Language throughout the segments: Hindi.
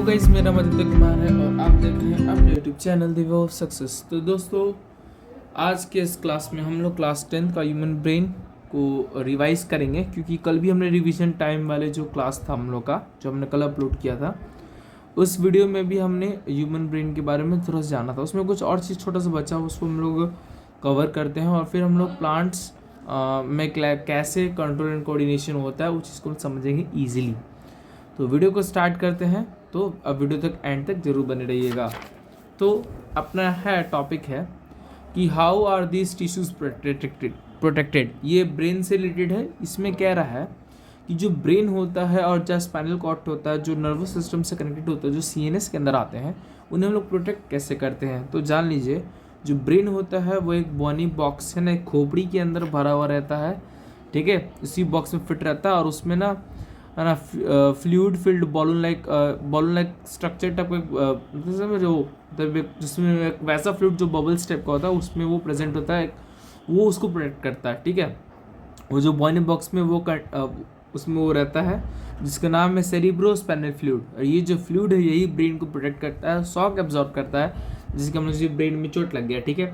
हेलो गाइस, मेरा नाम आदित्य कुमार है और आप देख रहे हैं अपने YouTube channel the way of success. तो दोस्तों, आज के इस क्लास में हम लोग क्लास 10 का ह्यूमन ब्रेन को रिवाइज करेंगे, क्योंकि कल भी हमने रिवीजन टाइम वाले जो क्लास था हम लोग का, जो हमने कल अपलोड किया था, उस वीडियो में भी हमने ह्यूमन ब्रेन के बारे में थोड़ा सा जाना था। उसमें कुछ और चीज़ छोटा सा बचा, उसको हम लोग कवर करते हैं और फिर हम लोग प्लांट्स में कैसे कंट्रोल एंड कोऑर्डिनेशन होता है वो चीज़ को समझेंगे ईजिली। तो वीडियो को स्टार्ट करते हैं। तो अब वीडियो तक एंड तक जरूर बने रहिएगा। तो अपना टॉपिक है कि how are these tissues protected. ये ब्रेन से रिलेटेड है। इसमें कह रहा है कि जो ब्रेन होता है और जो स्पाइनल कॉर्ड होता है, जो नर्वस सिस्टम से कनेक्टेड होता है, जो सीएनएस के अंदर आते हैं, उन्हें हम लोग प्रोटेक्ट कैसे करते हैं। तो जान लीजिए, जो ब्रेन होता है वो एक बोनी बॉक्स है ना, एक खोपड़ी के अंदर भरा हुआ रहता है। ठीक है, इसी बॉक्स में फिट रहता है और उसमें ना है ना fluid filled balloon like structure type का जो जिसमें एक वैसा फ्लूइड जो बबल्स टाइप का होता है, उसमें वो प्रेजेंट होता है, वो उसको प्रोटेक्ट करता है। ठीक है, वो जो बॉनी बॉक्स में उसमें वो रहता है, जिसका नाम है सेरिब्रोस्पाइनल फ्लूइड। और ये जो फ्लूइड है यही ब्रेन को प्रोटेक्ट करता है, शॉक एब्जॉर्ब करता है। जिसके हम लोग ब्रेन में चोट लग गया, ठीक है,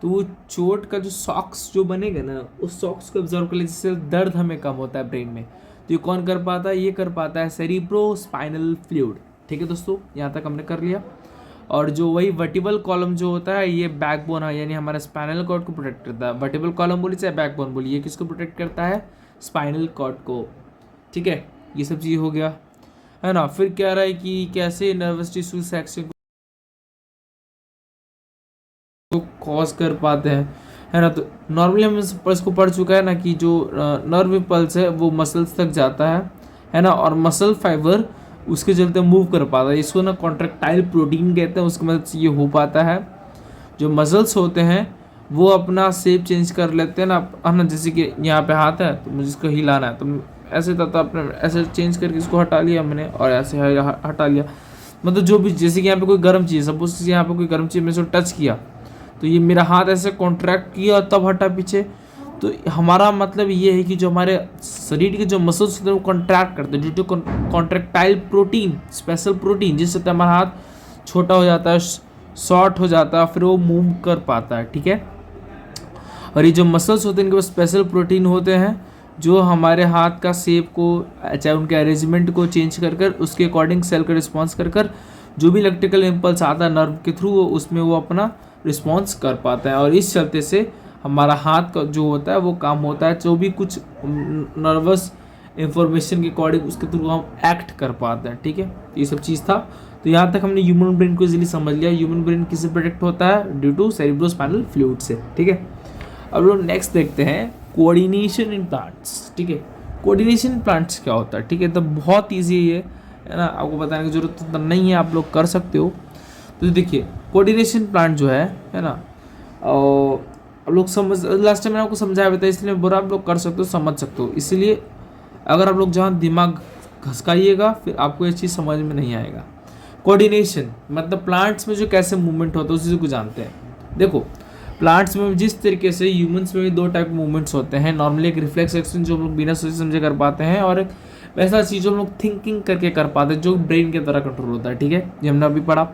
तो वो चोट का जो सॉक्स जो बनेगा ना, उस सॉक्स को एब्जॉर्ब कर ले, जिससे दर्द हमें कम होता है ब्रेन में। तो ये कौन कर पाता है? ये कर पाता है सेरिब्रोस्पाइनल फ्लूइड। ठीक है दोस्तों, यहाँ तक हमने कर लिया। और जो वही वर्टिबल कॉलम जो होता है, ये बैकबोन है, यानी हमारे स्पाइनल कॉर्ड को प्रोटेक्ट करता है। वर्टिबल कॉलम बोलिए चाहे बैकबोन बोलिए, किसको प्रोटेक्ट करता है? स्पाइनल कॉर्ड को। ठीक है, ये सब चीज़ हो गया है ना। फिर कह रहा है कि कैसे नर्वस टिश्यू सेक्शन को कॉज कर पाते हैं, है ना। तो नॉर्मली हम इसको पढ़ चुका है ना कि जो नर्व इम्पल्स है वो मसल्स तक जाता है ना, और मसल फाइबर उसके चलते मूव कर पाता है। इसको ना कॉन्ट्रैक्टाइल प्रोटीन कहते हैं, उसकी मदद से ये हो पाता है। जो मसल्स होते हैं वो अपना शेप चेंज कर लेते हैं ना, है ना। जैसे कि यहाँ पे हाथ है तो मुझे इसको हिलाना है, तो ऐसे था, तो अपने ऐसे चेंज करके इसको हटा लिया मैंने और ऐसे हटा लिया। मतलब जो भी, जैसे कि यहाँ पे कोई गर्म चीज़, सपोज यहाँ पे कोई गर्म चीज़ मैंने इसको टच किया तो ये मेरा हाथ ऐसे कॉन्ट्रैक्ट किया और तब हटा पीछे। तो हमारा मतलब ये है कि जो हमारे शरीर के जो मसल्स होते हैं वो कॉन्ट्रैक्ट करते हैं due to contractile protein, special protein, जिससे हमारा हाथ छोटा हो जाता है, शॉर्ट हो जाता है, फिर वो मूव कर पाता है। ठीक है, और ये जो मसल्स होते हैं इनके पास स्पेशल प्रोटीन होते हैं जो हमारे हाथ का शेप को, चाहे उनके अरेंजमेंट को चेंज कर कर उसके अकॉर्डिंग सेल का रिस्पॉन्स कर कर जो भी इलेक्ट्रिकल इम्पल्स आता है नर्व के थ्रू, उसमें वो अपना रिस्पॉन्स कर पाता है। और इस चलते से हमारा हाथ का जो होता है वो काम होता है, जो भी कुछ नर्वस इंफॉर्मेशन के अकॉर्डिंग उसके थ्रू हम एक्ट कर पाते हैं। ठीक है, ये सब चीज़ था। तो यहाँ तक हमने ह्यूमन ब्रेन को इजीली समझ लिया। ह्यूमन ब्रेन किससे प्रोटेक्ट होता है? ड्यू टू सेरिब्रोस्पाइनल फ्लूइड से। ठीक है, अब लोग नेक्स्ट देखते हैं कोऑर्डिनेशन इन प्लांट्स। ठीक है, कोऑर्डिनेशन प्लांट्स क्या होता है? ठीक है, तो बहुत ईजी है ना, आपको बताने की जरूरत तो नहीं है, आप लोग कर सकते हो। तो देखिए, कोऑर्डिनेशन प्लांट जो है ना, और आप लोग समझ, लास्ट टाइम मैंने आपको समझाया था, इसलिए बुरा आप लोग कर सकते हो, समझ सकते हो। इसलिए अगर आप लोग जहाँ दिमाग घसकाइएगा फिर आपको ये चीज़ समझ में नहीं आएगा। कोऑर्डिनेशन मतलब प्लांट्स में जो कैसे मूवमेंट होता है उसी को जानते हैं। देखो, प्लांट्स में जिस तरीके से, ह्यूमंस में भी दो टाइप के मूवमेंट्स होते हैं। नॉर्मली एक रिफ्लेक्स एक्शन जो हम लोग बिना सोचे समझे कर पाते हैं, और एक वैसा चीज़ जो हम लोग थिंकिंग करके कर पाते हैं, जो ब्रेन के द्वारा कंट्रोल होता है। ठीक है, ये हमने अभी पढ़ा।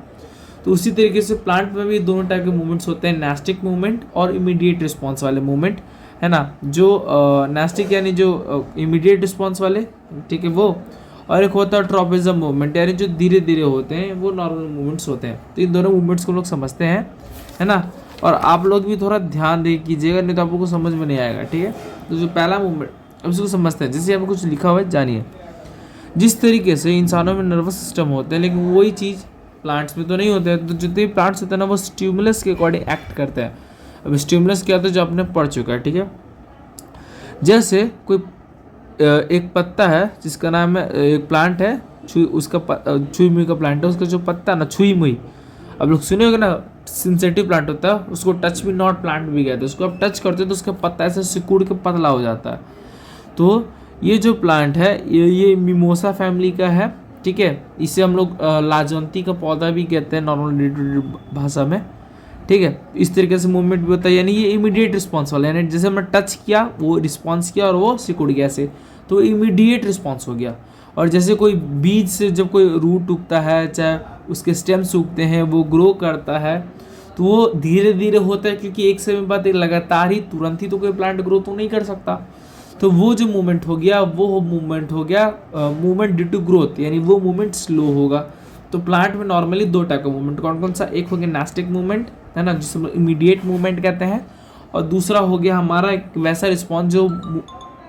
तो उसी तरीके से प्लांट में भी दोनों टाइप के मूवमेंट्स होते हैं, नेस्टिक मूवमेंट और इमीडिएट रिस्पॉन्स वाले मूवमेंट, है ना। जो नेस्टिक यानी जो इमीडिएट रिस्पॉन्स वाले, ठीक है, वो, और एक होता है ट्रॉपिज्म मूवमेंट, यानी जो धीरे धीरे होते हैं, वो नॉर्मल मूवमेंट्स होते हैं। तो इन दोनों मूवमेंट्स को लोग समझते हैं, है ना। और आप लोग भी थोड़ा ध्यान दे कीजिएगा, नहीं तो आपको समझ में नहीं आएगा। ठीक है, तो जो पहला मूवमेंट, अब इसको समझते हैं। जैसे यहाँ पे कुछ लिखा हुआ है, जानिए। जिस तरीके से इंसानों में नर्वस सिस्टम होते हैं, लेकिन वही चीज़ प्लांट्स में तो नहीं होते हैं। तो जितने भी प्लांट्स होते हैं ना, वो स्टिमुलस के अकॉर्डिंग एक्ट करते हैं। अब स्टिमुलस क्या होता है जो आपने पढ़ चुका है। ठीक है, जैसे कोई एक पत्ता है जिसका नाम है, एक प्लांट है छुई मुई का प्लांट है, उसका जो पत्ता ना छुई मुई, अब लोग सुने होगे ना, सेंसिटिव प्लांट होता है, उसको टच मी नॉट प्लांट भी कहते हैं। उसको आप टच करते हो तो उसका पत्ता ऐसे सिकुड़ के पतला हो जाता है। तो ये जो प्लांट है ये मिमोसा फैमिली का है। ठीक है, इसे हम लोग लाजवंती का पौधा भी कहते हैं नॉर्मल भाषा में। ठीक है, इस तरीके से मूवमेंट भी होता है, यानी ये इमीडिएट रिस्पॉन्स वाला, यानी जैसे हमने टच किया वो रिस्पॉन्स किया और वो सिकुड़ गया ऐसे, तो इमीडिएट रिस्पॉन्स हो गया। और जैसे कोई बीज से जब कोई रूट उगता है, चाहे उसके स्टेम्स उगते हैं, वो ग्रो करता है, तो वो धीरे धीरे होता है, क्योंकि एक समय बाद एक लगातार ही तुरंत ही तो कोई प्लांट ग्रो तो नहीं कर सकता। तो वो जो मूवमेंट हो गया वो मूवमेंट हो गया मूवमेंट ड्यू टू ग्रोथ, यानी वो मूवमेंट स्लो होगा। तो प्लांट में नॉर्मली दो टाइप का मूवमेंट, कौन कौन सा? एक हो गया नास्टिक मूवमेंट, है ना, जिसे इमीडिएट मूवमेंट कहते हैं, और दूसरा हो गया हमारा एक वैसा रिस्पॉन्स जो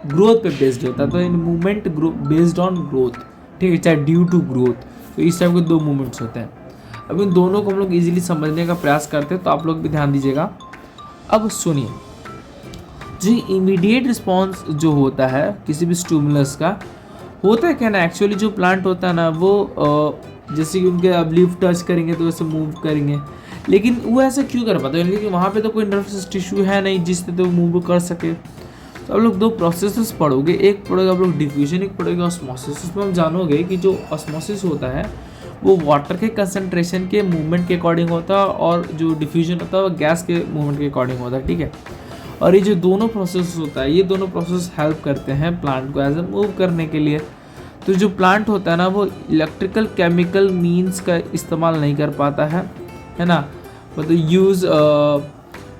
ग्रोथ पे बेस्ड होता है। तो in movement based on growth, ठीक है, चाहे ड्यू टू ग्रोथ। तो इस टाइप के दो मूवमेंट्स होते हैं। अब इन दोनों को हम लोग इजीली समझने का प्रयास करते हैं, तो आप लोग भी ध्यान दीजिएगा। अब सुनिए, जो इमीडिएट रिस्पॉन्स जो होता है किसी भी स्टिमुलस का, होता है क्या ना, एक्चुअली जो प्लांट होता है ना वो जैसे कि उनके अब लीफ टच करेंगे तो वैसे मूव करेंगे, लेकिन वो ऐसा क्यों कर पाते हैं? क्योंकि वहाँ पे तो कोई नर्वस टिश्यू है नहीं जिससे तो मूव कर सके। तो आप लोग दो प्रोसेसेस पढ़ोगे, एक पढ़ोगे आप लोग डिफ्यूजन, एक पढ़ोगे ऑस्मोसिस। उसमें हम जानोगे कि जो ऑस्मोसिस होता है वो वाटर के कंसंट्रेशन के मूवमेंट के अकॉर्डिंग होता है, और जो डिफ्यूजन होता है वो गैस के मूवमेंट के अकॉर्डिंग होता है, ठीक है। और ये जो दोनों प्रोसेस होता है, ये दोनों प्रोसेस हेल्प करते हैं प्लांट को एज ए मूव करने के लिए। तो जो प्लांट होता है ना वो इलेक्ट्रिकल केमिकल मीन्स का इस्तेमाल नहीं कर पाता है ना, मतलब यूज़,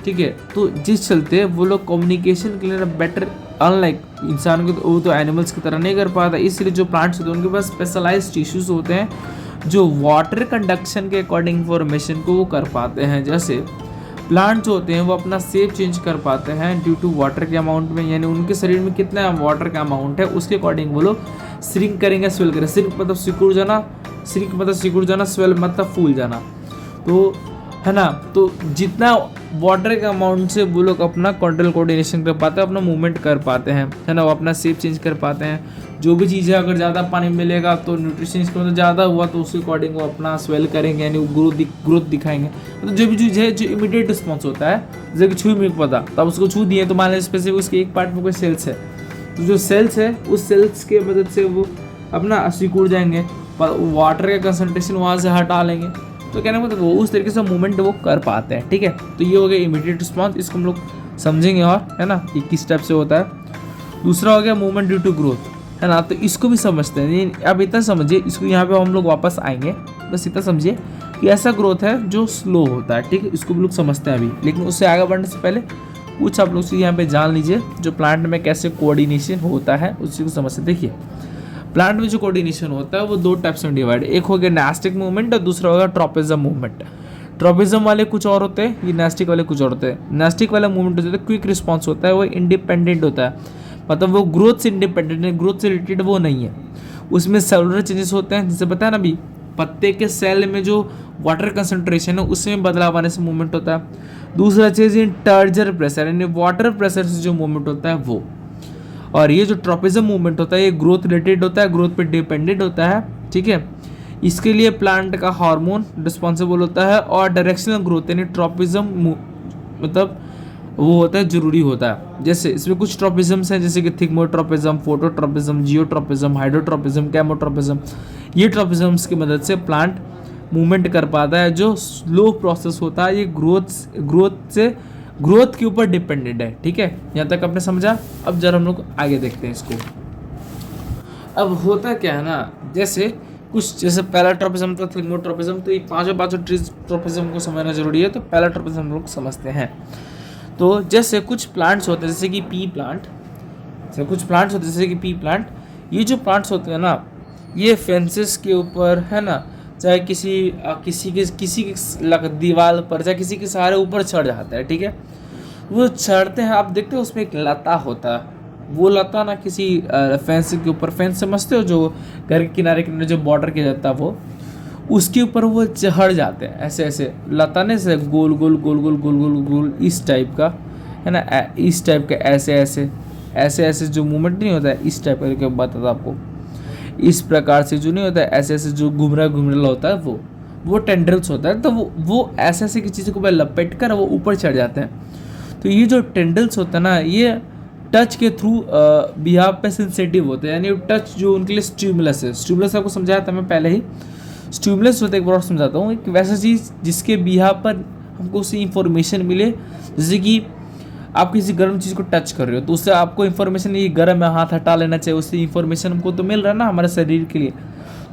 ठीक है। तो जिस चलते वो लोग कम्युनिकेशन के लिए बेटर, अनलाइक इंसान को, वो तो एनिमल्स की तरह नहीं कर पाता, इसलिए जो प्लांट्स होते हैं उनके पास स्पेशलाइज्ड टिश्यूज होते हैं जो वाटर कंडक्शन के अकॉर्डिंग इंफॉर्मेशन को वो कर पाते हैं। जैसे प्लांट्स होते हैं वो अपना शेप चेंज कर पाते हैं ड्यू टू वाटर के अमाउंट में, यानी उनके शरीर में कितना वाटर का अमाउंट है उसके अकॉर्डिंग वो लोग श्रिंक करेंगे, स्वेल करेंगे। श्रिंक मतलब सिकुड़ जाना, श्रिंक मतलब सिकुड़ जाना, स्वेल मतलब फूल जाना, तो है ना। तो जितना वाटर के अमाउंट से वो लोग अपना कंट्रोल कोऑर्डिनेशन कर पाते हैं, अपना मूवमेंट कर पाते हैं, है ना, वो अपना शेप चेंज कर पाते हैं। जो भी चीज़ें अगर ज़्यादा पानी मिलेगा तो न्यूट्रिशन इसके अंदर ज़्यादा हुआ तो उसके अकॉर्डिंग वो अपना स्वेल करेंगे, यानी ग्रोथ दिखाएंगे। तो जो भी चीज़ है जो इमीडिएट रिस्पॉन्स होता है, जैसे कि छू मिल्क पता, तो आप उसको छू दिए तो मान लीजिए स्पेसिफिक उसके एक पार्ट में कोई सेल्स है, तो जो सेल्स है उस सेल्स के मदद से वो अपना सिकुड़ जाएंगे, पर वाटर का कंसनट्रेशन वहाँ से हटा लेंगे। तो कहने का मतलब वो उस तरीके से मूवमेंट वो कर पाते हैं, ठीक है। तो ये हो गया इमीडिएट रिस्पॉन्स, इसको हम लोग समझेंगे, और है ना ये किस टाइप से होता है। दूसरा हो गया मूवमेंट ड्यू टू ग्रोथ, है ना, तो इसको भी समझते हैं। अब इतना समझिए, इसको यहाँ पे हम लोग वापस आएंगे, बस इतना समझिए कि ऐसा ग्रोथ है जो स्लो होता है, ठीक है, इसको भी लोग समझते हैं अभी। लेकिन उससे आगे बढ़ने से पहले कुछ आप लोग से यहाँ पे जान लीजिए जो प्लांट में कैसे कोऑर्डिनेशन होता है उसी को समझते। देखिए प्लांट में जो कोऑर्डिनेशन होता है वो दो टाइप्स में डिवाइड, एक हो गया नास्टिक मूवमेंट और दूसरा होगा ट्रॉपिज्म मूवमेंट। ट्रॉपिज्म वाले कुछ और होते हैं, ये नास्टिक वाले कुछ और होते हैं। नास्टिक वाला मूवमेंट होता है क्विक रिस्पॉन्स होता है, वो इंडिपेंडेंट होता है, मतलब वो ग्रोथ से इंडिपेंडेंट है, ग्रोथ से रिलेटेड वो नहीं है। उसमें सेलुलर चेंजेस होते हैं, जैसे पता है ना अभी पत्ते के सेल में जो वाटर कंसंट्रेशन है उसमें बदलाव आने से मूवमेंट होता है। दूसरा चीज़ इन टर्जर प्रेशर, यानी वाटर प्रेशर से जो मूवमेंट होता है वो। और ये जो ट्रॉपिज्म मूवमेंट होता है ये ग्रोथ रिलेटेड होता है, ग्रोथ पे डिपेंडेंट होता है, ठीक है। इसके लिए प्लांट का हार्मोन रिस्पॉन्सिबल होता है, और डायरेक्शनल ग्रोथ यानी ट्रॉपिज्म मतलब वो होता है, जरूरी होता है। जैसे इसमें कुछ ट्रॉपिज्म्स हैं, जैसे कि थिग्मोट्रॉपिज्म, फोटोट्रॉपिज्म, जियोट्रॉपिज्म, हाइड्रोट्रॉपिज्म, कैमोट्रॉपिज्म। ये ट्रॉपिज्म्स की मदद से प्लांट मूवमेंट कर पाता है। जो स्लो प्रोसेस होता है ये ग्रोथ के ऊपर डिपेंडेंट है, ठीक है। यहाँ तक आपने समझा। अब जरा हम लोग आगे देखते हैं इसको। अब होता क्या है ना, जैसे कुछ जैसे पहला ट्रॉपिज्म तो थिग्मोट्रॉपिज्म, तो ये पांचों ट्रॉपिज्म को समझना जरूरी है। तो पहला ट्रॉपिज्म हम लोग समझते हैं। तो जैसे कुछ प्लांट्स होते हैं जैसे कि पी प्लांट, ये जो प्लांट्स होते हैं ना ये फेंसेस के ऊपर, है ना, चाहे किसी के दीवार पर, चाहे किसी के सहारे ऊपर चढ़ जाता है, ठीक है। वो चढ़ते हैं, आप देखते हो उसमें एक लता होता है, वो लता ना किसी फेंस के ऊपर, फेंस समझते हो जो घर के किनारे जो बॉर्डर किया जाता है वो, उसके ऊपर वो चढ़ जाते हैं ऐसे ऐसे लताने से गोल गोल गोल गोल गोल गोल गोल इस टाइप का, है ना, इस टाइप का ऐसे ऐसे जो मूवमेंट नहीं होता है इस टाइप का, बताता आपको इस प्रकार से जो नहीं होता है, ऐसे ऐसे जो घूमरा होता है वो टेंड्रिल्स होता है। तो वो ऐसे ऐसे की चीज़ों को लपेट कर वो ऊपर चढ़ जाते हैं। तो ये जो टेंड्रिल्स होता है ना ये टच के थ्रू बिहाव पे सेंसिटिव होते हैं, यानी टच जो उनके लिए स्टिमुलस है। स्टिमुलस आपको समझाया था मैं पहले ही। स्टिमुलस होता है, एक बार और समझाता हूँ, एक वैसा चीज़ जिसके बिहाव पर हमको उससे इंफॉर्मेशन मिले, जैसे कि आप किसी गर्म चीज़ को टच कर रहे हो तो उससे आपको इन्फॉर्मेशन, ये गर्म है हाथ हटा लेना चाहिए, उससे इन्फॉर्मेशन हमको तो मिल रहा है ना हमारे शरीर के लिए,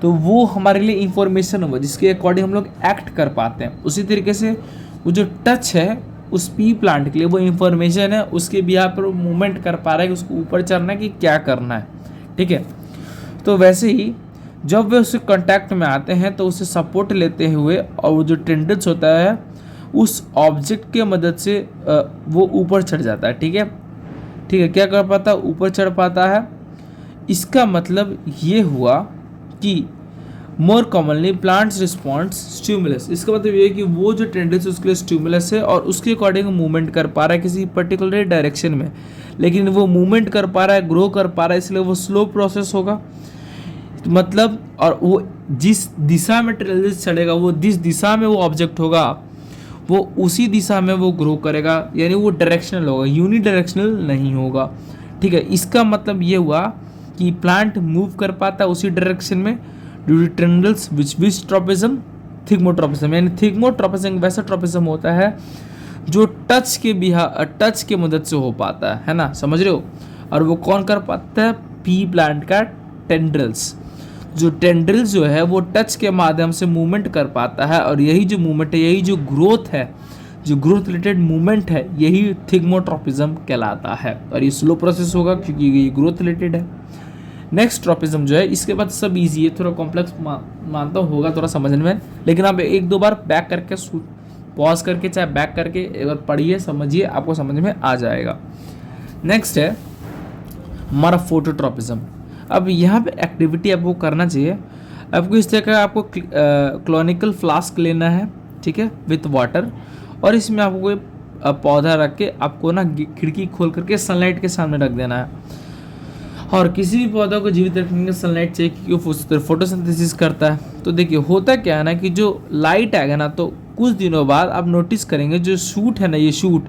तो वो हमारे लिए इन्फॉर्मेशन होगा जिसके अकॉर्डिंग हम लोग एक्ट कर पाते हैं। उसी तरीके से वो जो टच है उस पी प्लांट के लिए वो इन्फॉर्मेशन है, उसके बिहार पर वो मूवमेंट कर पा रहा है कि उसको ऊपर चढ़ना है कि क्या करना है, ठीक है। तो वैसे ही जब वे उससे कांटेक्ट में आते हैं तो उसे सपोर्ट लेते हुए और वो जो टेंडेंस होता है उस ऑब्जेक्ट के मदद से वो ऊपर चढ़ जाता है, ठीक है। ठीक है, क्या कर पाता है, ऊपर चढ़ पाता है। इसका मतलब ये हुआ कि more commonly plants responds stimulus, इसका मतलब ये है कि वो जो टेंडेंसी उसके लिए स्टिमुलस है और उसके अकॉर्डिंग मूवमेंट कर पा रहा है किसी पर्टिकुलर डायरेक्शन में, लेकिन वो मूवमेंट कर पा रहा है, ग्रो कर पा रहा है, इसलिए वो स्लो प्रोसेस होगा। मतलब और वो जिस दिशा में टेंडेंसी चढ़ेगा, वो जिस दिशा में वो ऑब्जेक्ट होगा वो उसी दिशा में वो ग्रो करेगा, यानी वो डायरेक्शनल होगा, यूनि डायरेक्शनल नहीं होगा, ठीक है। इसका मतलब ये हुआ कि प्लांट मूव कर पाता है उसी डायरेक्शन में due to tendrils which tropism, thigmotropism, यानी थिग्मोट्रोपिज्म वैसा ट्रोपिज्म होता है जो टच के मदद से हो पाता है ना, समझ रहे हो। और वो कौन कर पाता है, पी प्लांट का टेंड्रिल्स, जो टेंड्रिल्स जो है वो टच के माध्यम से मूवमेंट कर पाता है, और यही जो मूवमेंट है, यही जो ग्रोथ है, जो ग्रोथ रिलेटेड मूवमेंट है, यही थिग्मोट्रोपिज्म कहलाता है। और ये स्लो प्रोसेस होगा क्योंकि ये ग्रोथ रिलेटेड है। नेक्स्ट ट्रोपिज्म जो है, इसके बाद सब इजी है, थोड़ा कॉम्प्लेक्स मानता हूँ होगा थोड़ा समझने में, लेकिन आप एक दो बार बैक करके पॉज करके चाहे बैक करके एक बार पढ़िए, समझिए, आपको समझ में आ जाएगा। नेक्स्ट है हमारा फोटोट्रोपिज्म। अब यहाँ पे एक्टिविटी आपको करना चाहिए, आपको इस तरह का आपको क्लोनिकल फ्लास्क लेना है, ठीक है, विथ वाटर, और इसमें आपको कोई पौधा रख के आपको ना खिड़की खोल करके सनलाइट के सामने रख देना है। और किसी भी पौधा को जीवित रखने के सानलाइट चाहिए क्योंकि वो फोटोसिंथेसिस करता है। तो देखिए होता क्या है ना कि जो लाइट आएगा ना, तो कुछ दिनों बाद आप नोटिस करेंगे जो शूट है ना, ये शूट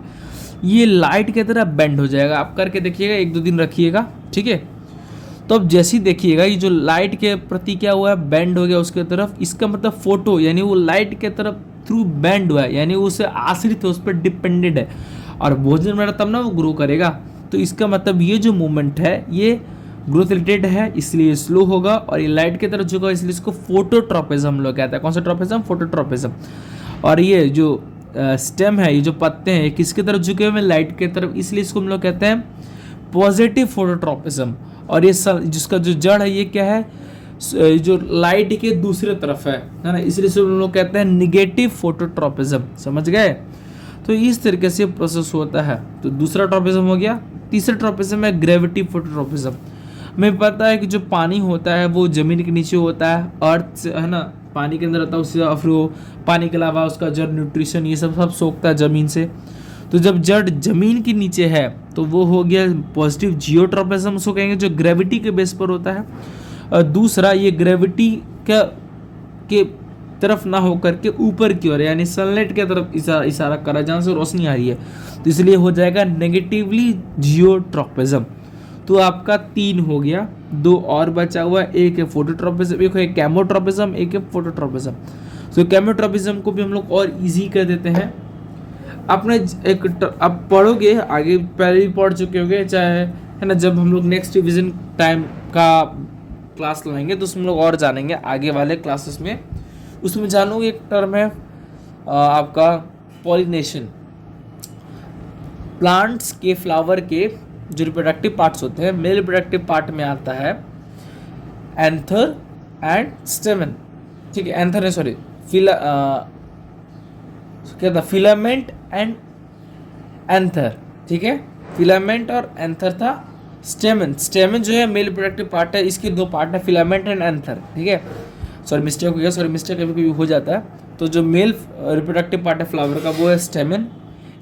ये लाइट की तरह बेंड हो जाएगा। आप करके देखिएगा, एक दो दिन रखिएगा, ठीक है। तो अब जैसे ही देखिएगा ये जो लाइट के प्रति क्या हुआ है, बेंड हो गया उसके तरफ, इसका मतलब फोटो यानी वो लाइट के तरफ थ्रू बेंड हुआ है, यानी उसे आश्रित है, उस पर डिपेंडेंट है, और भोजन में तब ना वो ग्रो करेगा। तो इसका मतलब ये जो मूवमेंट है ये ग्रोथ रिलेटेड है, इसलिए स्लो होगा, और ये लाइट की तरफ झुका, इसलिए इसको फोटोट्रोपिज्म हम लोग कहते हैं। कौन सा ट्रोपिज्म, फोटोट्रोपिज्म। और ये जो स्टेम है, ये जो पत्ते हैं, किसकी तरफ झुके हुए हैं, लाइट की तरफ, इसलिए इसको हम लोग कहते हैं पॉजिटिव फोटोट्रोपिज्म। और ये जिसका जो जड़ है ये क्या है, जो लाइट के दूसरे तरफ है ना, इसलिए इसको हम लोग कहते हैं निगेटिव फोटोट्रोपिज्म। समझ गए। तो इस तरीके से प्रोसेस होता है। तो दूसरा ट्रोपिज्म हो गया। तीसरा ट्रोपिज्म है ग्रेविटी फोटोट्रोपिज्म। हमें पता है कि जो पानी होता है वो जमीन के नीचे होता है, अर्थ से है ना, पानी के अंदर रहता है, उससे फिर वो पानी के अलावा उसका जड़, न्यूट्रिशन, ये सब सोखता है जमीन से। तो जब जड़ जमीन के नीचे है तो वो हो गया पॉजिटिव जियोट्रोपिज्म, उसको कहेंगे, जो ग्रेविटी के बेस पर होता है। और दूसरा ये ग्रेविटी के तरफ ना होकर के ऊपर की ओर, यानी सनलाइट की तरफ इशारा करा, जहाँ से रोशनी आ रही है, तो इसलिए हो जाएगा नेगेटिवली जियोट्रोपिज्म। तो आपका 3 हो गया, 2 और बचा हुआ है, एक है फोटोट्रोपिज्म, एक है कैमोट्रोपिज्म, एक है फोटोट्रोपिज्म। तो कैमोट्रोपिज्म को भी हम लोग और इजी कर देते हैं। आपने आप पढ़ोगे आगे, पहले भी पढ़ चुके होंगे चाहे, है ना, जब हम लोग नेक्स्ट रिविजन टाइम का क्लास लाएंगे तो उसमें लोग और जानेंगे आगे वाले क्लासेस में। उसमें जानोगे एक टर्म है आपका पॉलिनेशन। प्लांट्स के फ्लावर के जो रिप्रोडक्टिव पार्ट्स होते हैं, मेल रिप्रोडक्टिव पार्ट में आता है एंथर एंड स्टेमन, ठीक है, एंथर है, सॉरी, क्या था, फिलामेंट एंड एंथर, ठीक है, फिलामेंट और एंथर था। स्टेमन जो है मेल रिप्रोडक्टिव पार्ट है, इसके 2 पार्ट है, फिलामेंट एंड एंथर, ठीक है। सॉरी मिस्टेक हो गया, सॉरी मिस्टेक कभी कभी हो जाता है। तो जो मेल रिप्रोडक्टिव पार्ट है फ्लावर का वो है स्टेमन,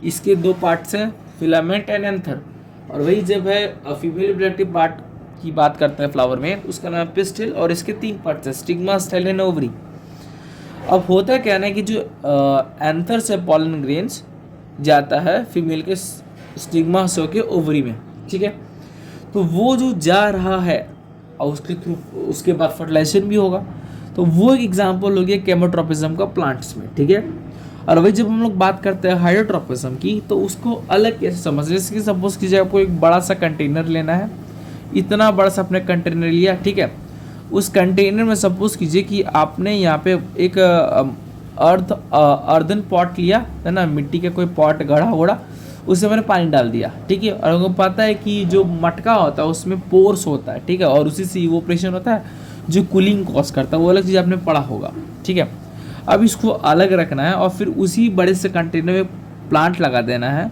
इसके 2 पार्ट्स हैं, फिलामेंट एंड एंथर। और वही जब है फीमेल रिप्रोडक्टिव पार्ट की बात करते हैं फ्लावर में, उसका नाम है पिस्टिल, और इसके 3 पार्ट्स हैं, स्टिग्मा, स्टाइल एंड ओवरी। अब होता क्या है कि जो एंथर से पॉलन ग्रेन्स जाता है फीमेल के स्टिग्मा से होके ओवरी में, ठीक है। तो वो जो जा रहा है और उसके थ्रू उसके बाद फर्टिलाइजेशन भी होगा। तो वो एक एग्जांपल हो गया कैमोट्रोपिज्म का प्लांट्स में, ठीक है। और वही जब हम लोग बात करते हैं हाइड्रोट्रॉपिज्म की, तो उसको अलग कैसे समझ, जैसे कि सपोज कीजिए आपको एक बड़ा सा कंटेनर लेना है, इतना बड़ा सा आपने कंटेनर लिया, ठीक है। उस कंटेनर में सपोज कीजिए कि आपने यहाँ पे एक अर्दन पॉट लिया है ना, मिट्टी का कोई पॉट गढ़ा वड़ा, उसमें मैंने पानी डाल दिया, ठीक है। और हमको पता है कि जो मटका होता है उसमें पोर्स होता है, ठीक है, और उसी से इवोपरेशन होता है जो कूलिंग कॉज करता है, वो अलग चीज़ आपने पढ़ा होगा, ठीक है। अब इसको अलग रखना है और फिर उसी बड़े से कंटेनर में प्लांट लगा देना है।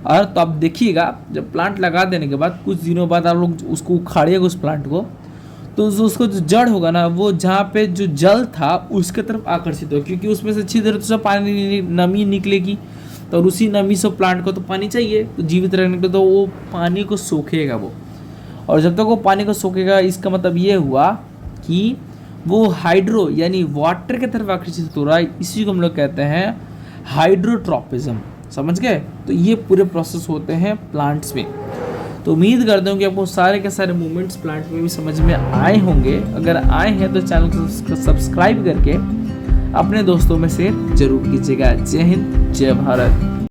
और तो आप देखिएगा जब प्लांट लगा देने के बाद कुछ दिनों बाद आप लोग उसको उखाड़िएगा उस प्लांट को, तो उसको जो जड़ होगा ना, वो जहाँ पे जो जल था उसके तरफ आकर्षित हो, क्योंकि उसमें से अच्छी तरह से पानी नमी निकलेगी, तो और उसी नमी से प्लांट को तो पानी चाहिए, तो जीवित रहने के, तो वो पानी को सोखेगा वो। और जब तक वो पानी को सोखेगा, इसका मतलब ये हुआ कि वो हाइड्रो यानी वाटर की तरफ आकर्षित हो रहा है, इसी को हम लोग कहते हैं हाइड्रोट्रॉपिज्म। समझ गए? तो ये पूरे प्रोसेस होते हैं प्लांट्स में। तो उम्मीद करता हूँ कि आपको सारे के सारे मूवमेंट्स प्लांट में भी समझ में आए होंगे। अगर आए हैं तो चैनल को सब्सक्राइब करके अपने दोस्तों में शेयर जरूर कीजिएगा। जय हिंद, जय भारत।